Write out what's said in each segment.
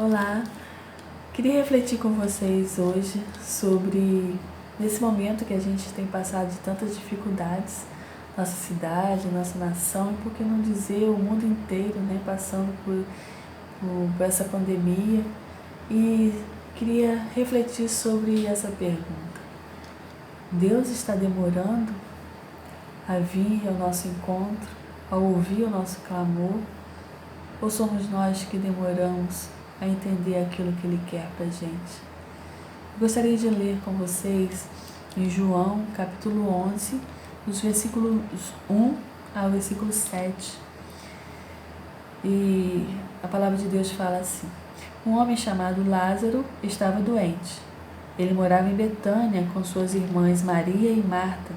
Olá, queria refletir com vocês hoje sobre esse momento que a gente tem passado de tantas dificuldades, nossa cidade, nossa nação, e por que não dizer o mundo inteiro, passando por essa pandemia. E queria refletir sobre essa pergunta: Deus está demorando a vir ao nosso encontro, a ouvir o nosso clamor, ou somos nós que demoramos a entender aquilo que Ele quer para a gente? Gostaria de ler com vocês em João, capítulo 11, dos versículos 1 ao versículo 7. E a palavra de Deus fala assim: um homem chamado Lázaro estava doente. Ele morava em Betânia com suas irmãs Maria e Marta.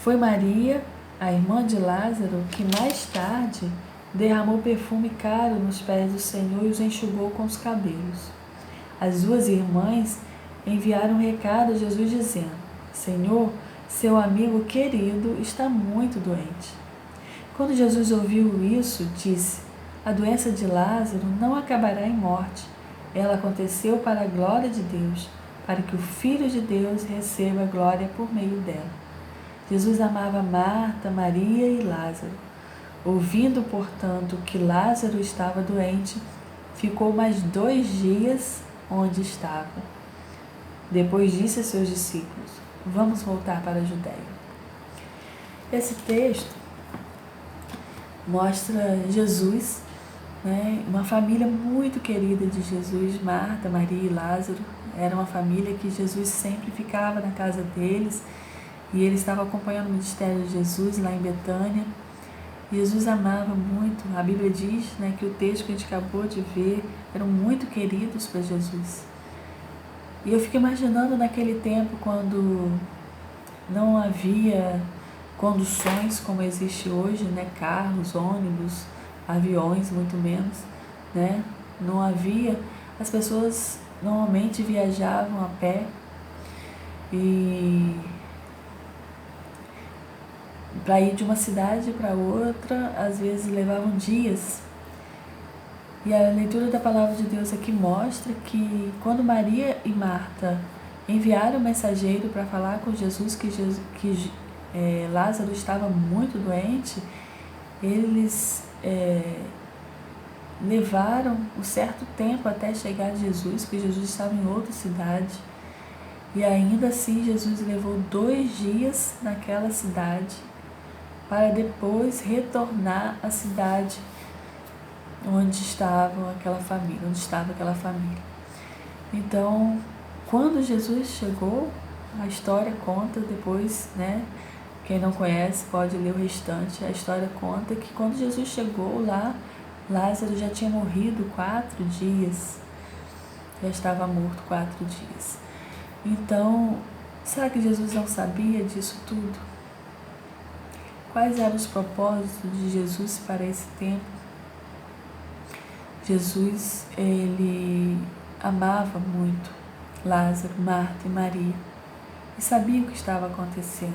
Foi Maria, a irmã de Lázaro, que mais tarde derramou perfume caro nos pés do Senhor e os enxugou com os cabelos. As duas irmãs enviaram um recado a Jesus dizendo: Senhor, seu amigo querido está muito doente. Quando Jesus ouviu isso, disse: a doença de Lázaro não acabará em morte. Ela aconteceu para a glória de Deus, para que o Filho de Deus receba a glória por meio dela. Jesus amava Marta, Maria e Lázaro. Ouvindo, portanto, que Lázaro estava doente, ficou mais 2 dias onde estava. Depois disse a seus discípulos: vamos voltar para a Judéia. Esse texto mostra Jesus, uma família muito querida de Jesus, Marta, Maria e Lázaro. Era uma família que Jesus sempre ficava na casa deles, e ele estava acompanhando o ministério de Jesus lá em Betânia. Jesus amava muito. A Bíblia diz que o texto que a gente acabou de ver eram muito queridos para Jesus. E eu fico imaginando naquele tempo, quando não havia conduções como existe hoje, carros, ônibus, aviões, muito menos, não havia. As pessoas normalmente viajavam a pé, e para ir de uma cidade para outra, às vezes levavam dias. E a leitura da palavra de Deus aqui mostra que quando Maria e Marta enviaram o mensageiro para falar com Jesus que Lázaro estava muito doente, eles levaram um certo tempo até chegar a Jesus, porque Jesus estava em outra cidade. E ainda assim Jesus levou 2 dias naquela cidade, para depois retornar à cidade onde estava aquela família. Então, quando Jesus chegou, a história conta depois, quem não conhece pode ler o restante. A história conta que quando Jesus chegou lá, Lázaro já tinha morrido 4 dias, já estava morto 4 dias. Então, será que Jesus não sabia disso tudo? Quais eram os propósitos de Jesus para esse tempo? Jesus, ele amava muito Lázaro, Marta e Maria, e sabia o que estava acontecendo.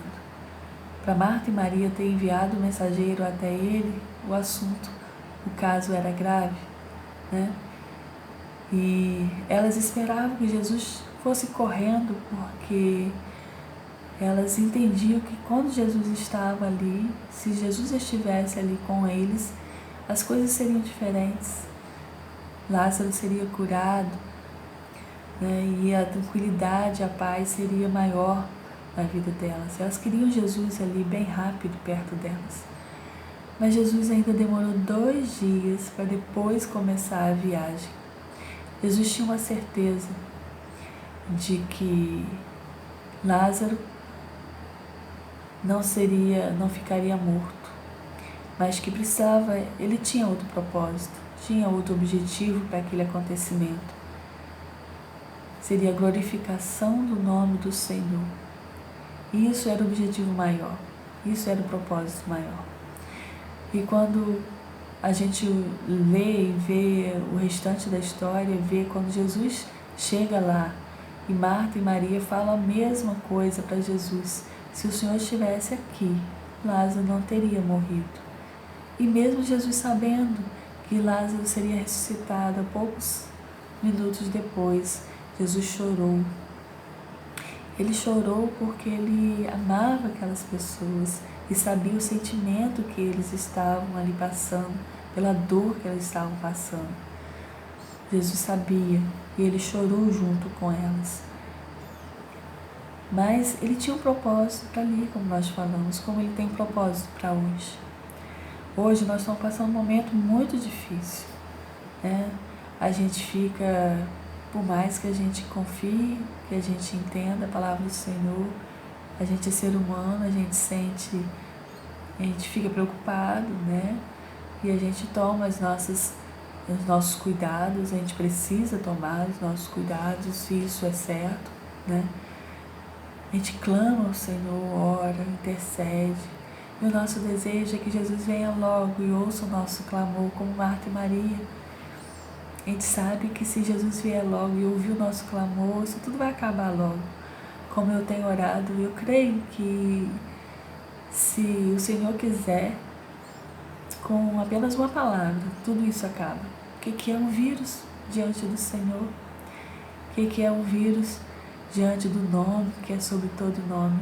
Para Marta e Maria ter enviado o mensageiro até ele, o caso era grave, E elas esperavam que Jesus fosse correndo, porque elas entendiam que quando Jesus estava ali, se Jesus estivesse ali com eles, as coisas seriam diferentes. Lázaro seria curado, e a tranquilidade, a paz seria maior na vida delas. Elas queriam Jesus ali bem rápido perto delas. Mas Jesus ainda demorou 2 dias para depois começar a viagem. Jesus tinha uma certeza de que Lázaro não ficaria morto, mas que ele tinha outro propósito, tinha outro objetivo para aquele acontecimento. Seria a glorificação do nome do Senhor. E isso era o objetivo maior, isso era o propósito maior. E quando a gente lê e vê o restante da história, vê quando Jesus chega lá, e Marta e Maria falam a mesma coisa para Jesus: se o Senhor estivesse aqui, Lázaro não teria morrido. E mesmo Jesus sabendo que Lázaro seria ressuscitado. A poucos minutos depois, Jesus chorou. Ele chorou porque ele amava aquelas pessoas e sabia o sentimento que eles estavam ali passando, pela dor que elas estavam passando. Jesus sabia e ele chorou junto com elas. Mas ele tinha um propósito para ali, como nós falamos, como ele tem um propósito para hoje. Hoje nós estamos passando um momento muito difícil, né? A gente fica, por mais que a gente confie, que a gente entenda a palavra do Senhor, a gente é ser humano, a gente fica preocupado, né? E a gente toma os nossos cuidados, a gente precisa tomar os nossos cuidados, se isso é certo, né? A gente clama ao Senhor, ora, intercede. E o nosso desejo é que Jesus venha logo e ouça o nosso clamor, como Marta e Maria. A gente sabe que se Jesus vier logo e ouvir o nosso clamor, isso tudo vai acabar logo. Como eu tenho orado, eu creio que se o Senhor quiser, com apenas uma palavra, tudo isso acaba. O que é um vírus diante do Senhor? O que é um vírus diante do nome, que é sobre todo nome?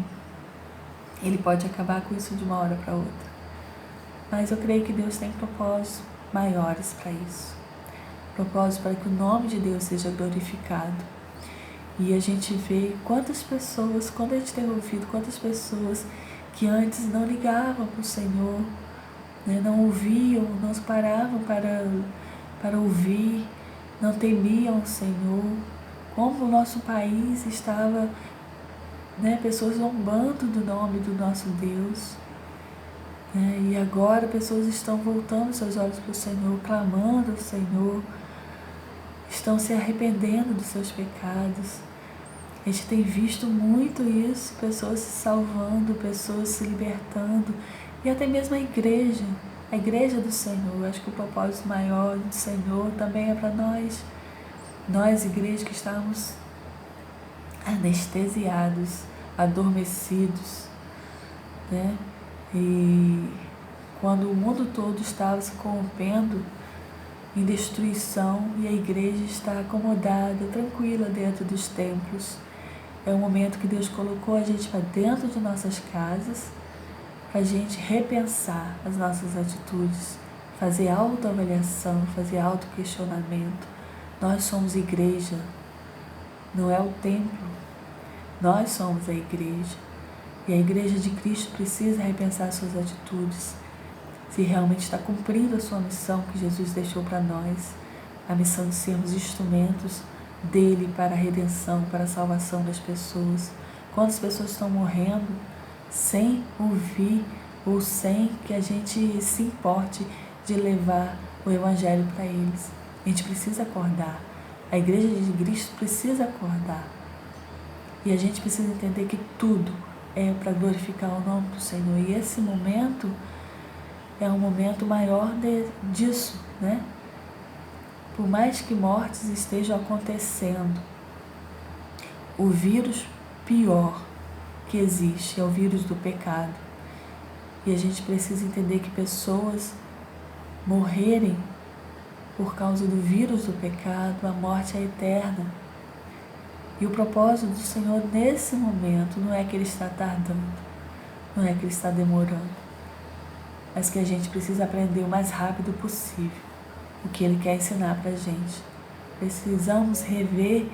Ele pode acabar com isso de uma hora para outra. Mas eu creio que Deus tem propósitos maiores para isso. Propósito para que o nome de Deus seja glorificado. E a gente vê quantas pessoas, quando a gente tem ouvido, quantas pessoas que antes não ligavam para o Senhor, né, não ouviam, não paravam para ouvir, não temiam o Senhor, como o nosso país estava, né, pessoas zombando do nome do nosso Deus, né, e agora pessoas estão voltando seus olhos para o Senhor, clamando ao Senhor, estão se arrependendo dos seus pecados. A gente tem visto muito isso, pessoas se salvando, pessoas se libertando, e até mesmo a igreja do Senhor. Acho que o propósito maior do Senhor também é para nós igrejas que estamos anestesiados, adormecidos, né? E quando o mundo todo estava se corrompendo em destruição e a igreja está acomodada, tranquila dentro dos templos, é o momento que Deus colocou a gente para dentro de nossas casas, para a gente repensar as nossas atitudes, fazer autoavaliação, fazer autoquestionamento. Nós somos igreja, não é o templo, nós somos a igreja. E a igreja de Cristo precisa repensar suas atitudes, se realmente está cumprindo a sua missão que Jesus deixou para nós, a missão de sermos instrumentos dele para a redenção, para a salvação das pessoas. Quantas pessoas estão morrendo sem ouvir ou sem que a gente se importe de levar o evangelho para eles? A gente precisa acordar. A igreja de Cristo precisa acordar. E a gente precisa entender que tudo é para glorificar o nome do Senhor. E esse momento é um momento maior disso, né? Por mais que mortes estejam acontecendo, o vírus pior que existe é o vírus do pecado. E a gente precisa entender que pessoas morrerem por causa do vírus do pecado, a morte é eterna. E o propósito do Senhor nesse momento não é que Ele está tardando, não é que Ele está demorando, mas que a gente precisa aprender o mais rápido possível o que Ele quer ensinar para a gente. Precisamos rever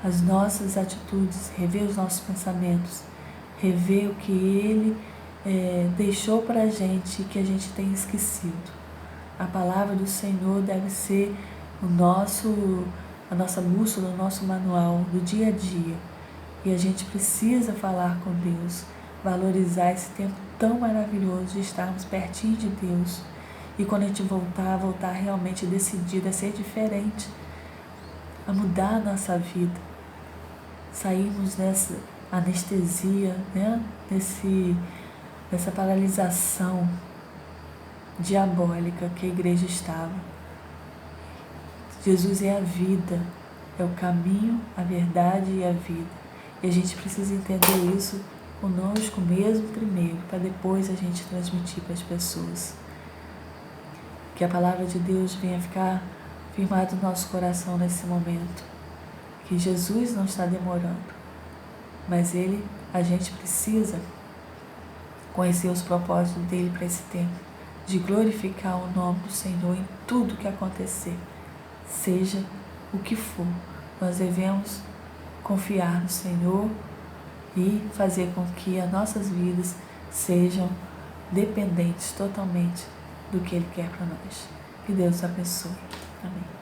as nossas atitudes, rever os nossos pensamentos, rever o que Ele deixou para a gente, que a gente tem esquecido. A palavra do Senhor deve ser a nossa bússola, o nosso manual do dia a dia. E a gente precisa falar com Deus, valorizar esse tempo tão maravilhoso de estarmos pertinho de Deus. E quando a gente voltar realmente decidida a ser diferente, a mudar a nossa vida, sairmos dessa anestesia, né? Dessa paralisação diabólica que a igreja estava. Jesus é a vida, é o caminho, a verdade e a vida. E a gente precisa entender isso conosco mesmo primeiro, para depois a gente transmitir para as pessoas. Que a palavra de Deus venha ficar firmada no nosso coração nesse momento. Que Jesus não está demorando, mas a gente precisa conhecer os propósitos dele para esse tempo, de glorificar o nome do Senhor em tudo que acontecer, seja o que for. Nós devemos confiar no Senhor e fazer com que as nossas vidas sejam dependentes totalmente do que Ele quer para nós. Que Deus abençoe. Amém.